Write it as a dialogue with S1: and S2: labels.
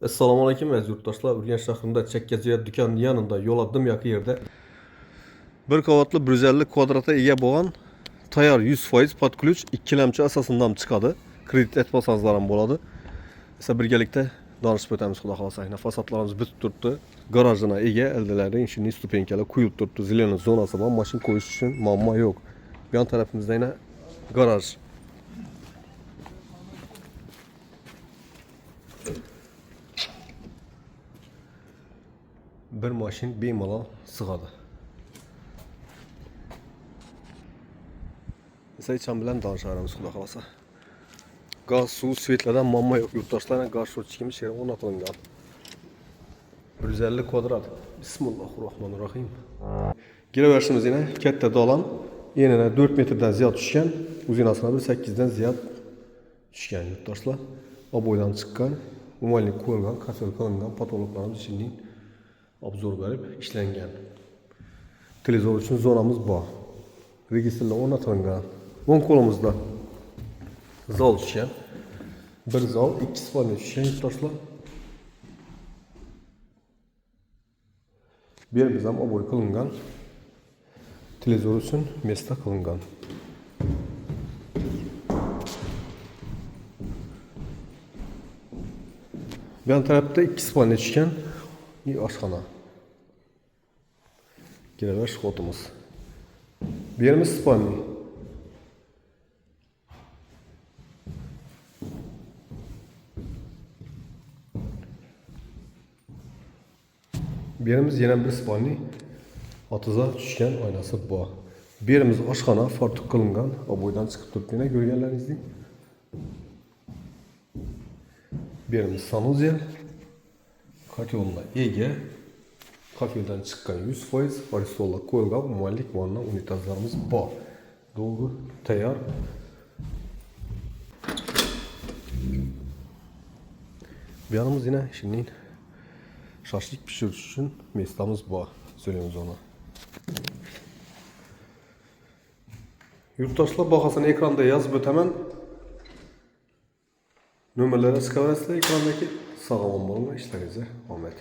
S1: Assalomu alaykum aziz yurtdoshlar. Urganch shahrida Chakkaziyoda do'konining yanında yo'l addım yaqin yerda bir qavatli 150 kvadratga ega bo'lgan tayyor 100% pod ключ ikkilamchi asosidan chiqadi. Kredit etmasanızlar ham bo'ladi. Esa birgalikda danışib o'tamiz xudo xolasa. Fasadlarimiz bitib turibdi. Garajına ega, ildilari, ishini stupenkalar quyilib turibdi. Zileniy zonasi bor, mashina qo'yish uchun muammo yo'q. Bu yon tarafimizda yana garaj. Bir mashin bemalol sig'adi. Esa icham bilan danışarimiz xudo xolasa. Gaz, suv, svetlardan muammo yo'q. Yurtdoshlar gaz sho'rchigimiz yerga o'rnatilgan. 150 kvadrat. Bismillahirrohmanirrohim. Kiraverishimiz yana katta dolan. Yana 4 metrdan ziyod tushgan. Uzinasini 8 dan ziyod tushgan yurtdoshlar. Oboydan chiqqan, umumlik qo'yilgan, kafel qilingan, patologlarimiz ishning obzor berib ishlangan. Televizor uchun zonamiz bor. Registrlar o'rnatilgan. O'ng qo'limizda zal tushgan. Bir zal, 2 spalni tushgan yurtdoshlar. Bu yerimiz ham oboy qilingan. Televizor uchun mesta qilingan. Bu yan tarafda 2 spalni tushgan oshxona. Giraverish xotimiz. Bu yerimiz spalni. Bu yerimiz yana bir spalni. Otiza tushgan oynasi bor. Bu yerimiz oshxona, fartuq qilingan, oboydan chiqib turibdi, yana ko'rganlaringizdek. Bu yerimiz sanuzel. Kotelga ega. Kafeldan chiqqan 100%, aristolla qo'yilgan umumanlik vanna unitazlarimiz bor. Dolgur, tayyor. Bu yanımız yine şimdi şaşlık pişirish uchun mestamiz bor. Söyleyemiz ona. Yurtdoshlar bahosini ekranda yozib o'taman. Nomerlari chiqaverasizlar ekrandagi. Sog' omon bo'linglar, ishlaringizga omad.